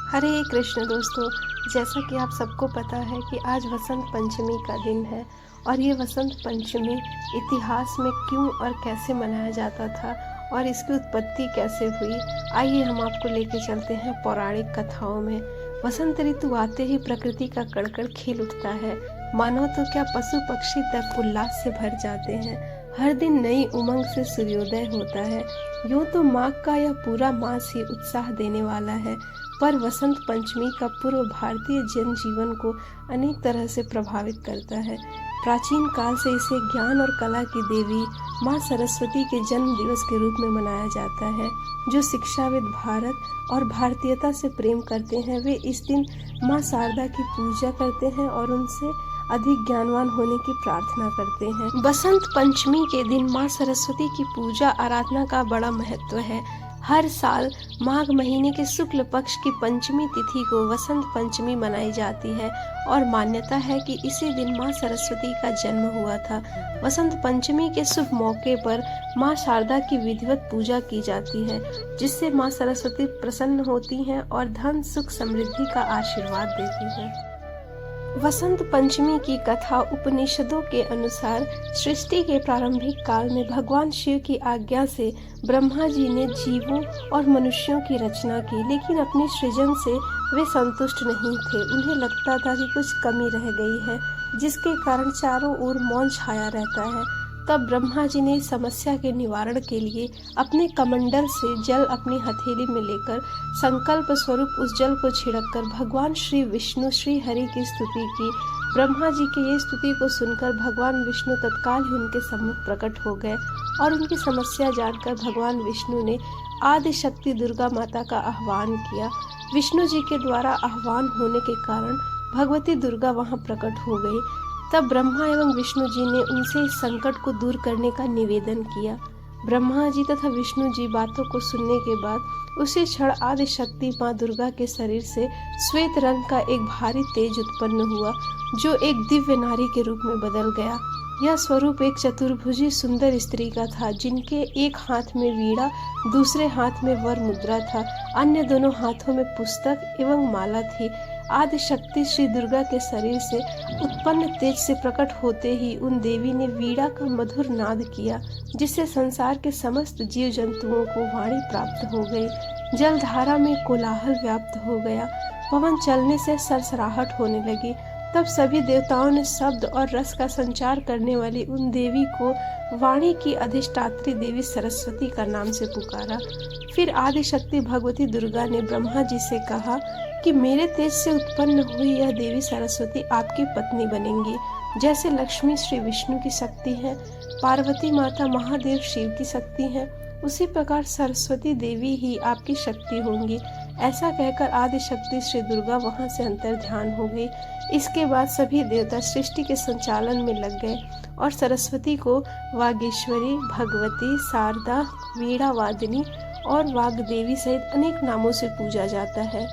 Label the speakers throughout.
Speaker 1: हरे कृष्ण दोस्तों। जैसा कि आप सबको पता है कि आज वसंत पंचमी का दिन है और ये वसंत पंचमी इतिहास में क्यों और कैसे मनाया जाता था और इसकी उत्पत्ति कैसे हुई, आइए हम आपको लेके चलते हैं पौराणिक कथाओं में। वसंत ऋतु आते ही प्रकृति का कड़कड़ खिल उठता है, मानो तो क्या पशु पक्षी तक उल्लास से भर जाते हैं। हर दिन नई उमंग से सूर्योदय होता है। यूं तो माघ का यह पूरा मास ही उत्साह देने वाला है, पर वसंत पंचमी का पूर्व भारतीय जनजीवन को अनेक तरह से प्रभावित करता है। प्राचीन काल से इसे ज्ञान और कला की देवी माँ सरस्वती के जन्म दिवस के रूप में मनाया जाता है। जो शिक्षाविद भारत और भारतीयता से प्रेम करते हैं वे इस दिन माँ शारदा की पूजा करते हैं और उनसे अधिक ज्ञानवान होने की प्रार्थना करते हैं। बसंत पंचमी के दिन माँ सरस्वती की पूजा आराधना का बड़ा महत्व है। हर साल माघ महीने के शुक्ल पक्ष की पंचमी तिथि को वसंत पंचमी मनाई जाती है और मान्यता है कि इसी दिन माँ सरस्वती का जन्म हुआ था। वसंत पंचमी के शुभ मौके पर माँ शारदा की विधिवत पूजा की जाती है, जिससे माँ सरस्वती प्रसन्न होती हैं और धन सुख समृद्धि का आशीर्वाद देती हैं। वसंत पंचमी की कथा उपनिषदों के अनुसार सृष्टि के प्रारंभिक काल में भगवान शिव की आज्ञा से ब्रह्मा जी ने जीवों और मनुष्यों की रचना की, लेकिन अपने सृजन से वे संतुष्ट नहीं थे। उन्हें लगता था कि कुछ कमी रह गई है, जिसके कारण चारों ओर मौन छाया रहता है। तब ब्रह्मा जी ने इस समस्या के निवारण के लिए अपने कमंडल से जल अपनी हथेली में लेकर संकल्प स्वरूप उस जल को छिड़ककर भगवान श्री विष्णु श्री हरि की स्तुति की। ब्रह्मा जी की ये स्तुति को सुनकर भगवान विष्णु तत्काल ही उनके सम्मुख प्रकट हो गए और उनकी समस्या जानकर भगवान विष्णु ने आदि शक्ति दुर्गा माता का आह्वान किया। विष्णु जी के द्वारा आह्वान होने के कारण भगवती दुर्गा वहां प्रकट हो गई। तब ब्रह्मा एवं विष्णु जी ने उनसे इस संकट को दूर करने का निवेदन किया। ब्रह्मा जी तथा विष्णु जी बातों को सुनने के बाद उसी क्षण आदि शक्ति माँ दुर्गा के शरीर से श्वेत रंग का एक भारी तेज उत्पन्न हुआ, जो एक दिव्य नारी के रूप में बदल गया। यह स्वरूप एक चतुर्भुजी सुंदर स्त्री का था, जिनके एक हाथ में वीणा, दूसरे हाथ में वर मुद्रा था, अन्य दोनों हाथों में पुस्तक एवं माला थी। आदि शक्ति श्री दुर्गा के शरीर से उत्पन्न तेज से प्रकट होते ही उन देवी ने वीणा का मधुर नाद किया, जिससे संसार के समस्त जीव जंतुओं को वाणी प्राप्त हो गई। जलधारा में कोलाहल व्याप्त हो गया, पवन चलने से सरसराहट होने लगी। तब सभी देवताओं ने शब्द और रस का संचार करने वाली उन देवी को वाणी की अधिष्ठात्री देवी सरस्वती का नाम से पुकारा। फिर आदि शक्ति भगवती दुर्गा ने ब्रह्मा जी से कहा कि मेरे तेज से उत्पन्न हुई यह देवी सरस्वती आपकी पत्नी बनेंगी। जैसे लक्ष्मी श्री विष्णु की शक्ति है, पार्वती माता महादेव शिव की शक्ति है, उसी प्रकार सरस्वती देवी ही आपकी शक्ति होंगी। ऐसा कहकर आदि शक्ति श्री दुर्गा वहां से अंतर ध्यान हो गई। इसके बाद सभी देवता सृष्टि के संचालन में लग गए और सरस्वती को वागीश्वरी, भगवती, शारदा, वीणा वादिनी और वाग्देवी सहित अनेक नामों से पूजा जाता है।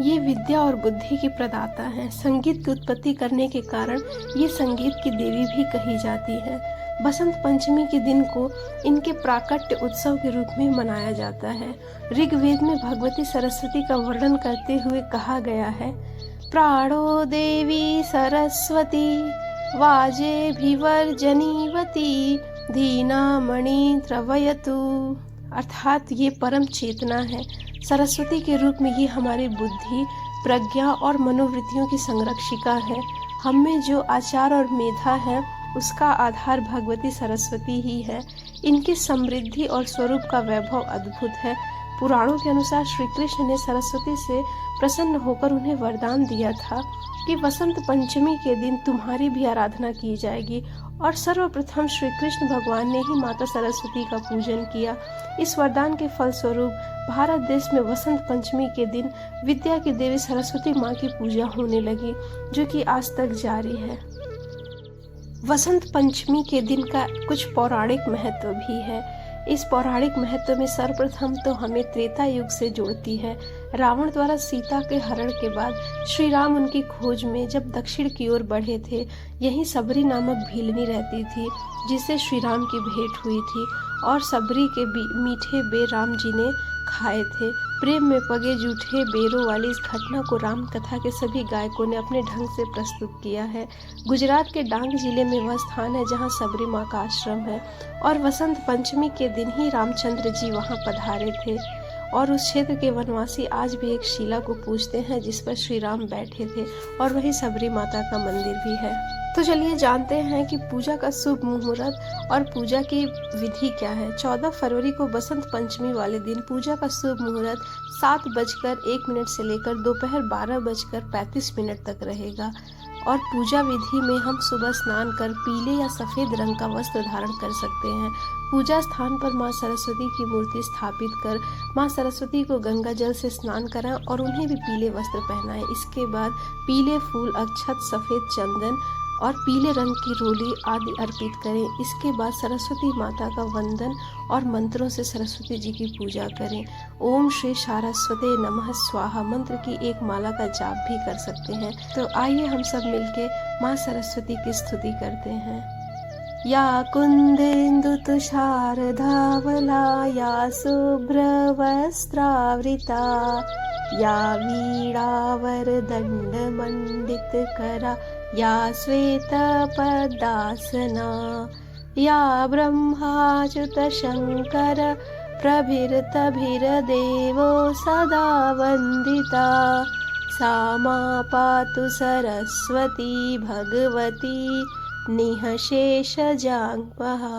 Speaker 1: ये विद्या और बुद्धि की प्रदाता है। संगीत की उत्पत्ति करने के कारण ये संगीत की देवी भी कही जाती है। बसंत पंचमी के दिन को इनके प्राकट्य उत्सव के रूप में मनाया जाता है। ऋग्वेद में भगवती सरस्वती का वर्णन करते हुए कहा गया है, प्राणो देवी सरस्वती वाजे भिवर्जनीवती धीनामणि त्रवयतु। अर्थात ये परम चेतना है। सरस्वती के रूप में ये हमारी बुद्धि, प्रज्ञा और मनोवृत्तियों की संरक्षिका है। हम में जो आचार और मेधा है उसका आधार भगवती सरस्वती ही है। इनकी समृद्धि और स्वरूप का वैभव अद्भुत है। पुराणों के अनुसार श्री कृष्ण ने सरस्वती से प्रसन्न होकर उन्हें वरदान दिया था कि वसंत पंचमी के दिन तुम्हारी भी आराधना की जाएगी, और सर्वप्रथम श्री कृष्ण भगवान ने ही माता सरस्वती का पूजन किया। इस वरदान के फलस्वरूप भारत देश में वसंत पंचमी के दिन विद्या की देवी सरस्वती माँ की पूजा होने लगी, जो कि आज तक जारी है। वसंत पंचमी के दिन का कुछ पौराणिक महत्व भी है। इस पौराणिक महत्व में सर्वप्रथम तो हमें त्रेता युग से जोड़ती है। रावण द्वारा सीता के हरण के बाद श्री राम उनकी खोज में जब दक्षिण की ओर बढ़े थे, यहीं सबरी नामक भीलनी रहती थी, जिससे श्री राम की भेंट हुई थी और सबरी के मीठे बेर राम जी ने खाए थे। प्रेम में पगे जूठे बेरों वाली इस घटना को राम कथा के सभी गायकों ने अपने ढंग से प्रस्तुत किया है। गुजरात के डांग जिले में वह स्थान है जहाँ सबरी माँ का आश्रम है और वसंत पंचमी के दिन ही रामचंद्र जी वहाँ पधारे थे। और उस क्षेत्र के वनवासी आज भी एक शिला को पूजते हैं जिस पर श्री राम बैठे थे और वही सबरी माता का मंदिर भी है। तो चलिए जानते हैं कि पूजा का शुभ मुहूर्त और पूजा की विधि क्या है। 14 फरवरी को बसंत पंचमी वाले दिन पूजा का शुभ मुहूर्त 7:01 से लेकर दोपहर 12:35 तक रहेगा। और पूजा विधि में हम सुबह स्नान कर पीले या सफ़ेद रंग का वस्त्र धारण कर सकते हैं। पूजा स्थान पर माँ सरस्वती की मूर्ति स्थापित कर माँ सरस्वती को गंगा जल से स्नान कराएं और उन्हें भी पीले वस्त्र पहनाएं। इसके बाद पीले फूल, अक्षत, सफ़ेद चंदन और पीले रंग की रोली आदि अर्पित करें। इसके बाद सरस्वती माता का वंदन और मंत्रों से सरस्वती जी की पूजा करें। ओम श्री सारस्वते नमः स्वाहा मंत्र की एक माला का जाप भी कर सकते हैं। तो आइए हम सब मिलके माँ सरस्वती की स्तुति करते हैं। या कुंदेन्दु तुषार धावला या शुभ्र वस्त्रावृता या वीणावर दंड मंडित करा या श्वेत पद्मासना या ब्रह्माच्युत शंकर प्रभृतभिर्देवो सदा वंदिता सा मा पातु सरस्वती भगवती निःशेषजाङ्पहा।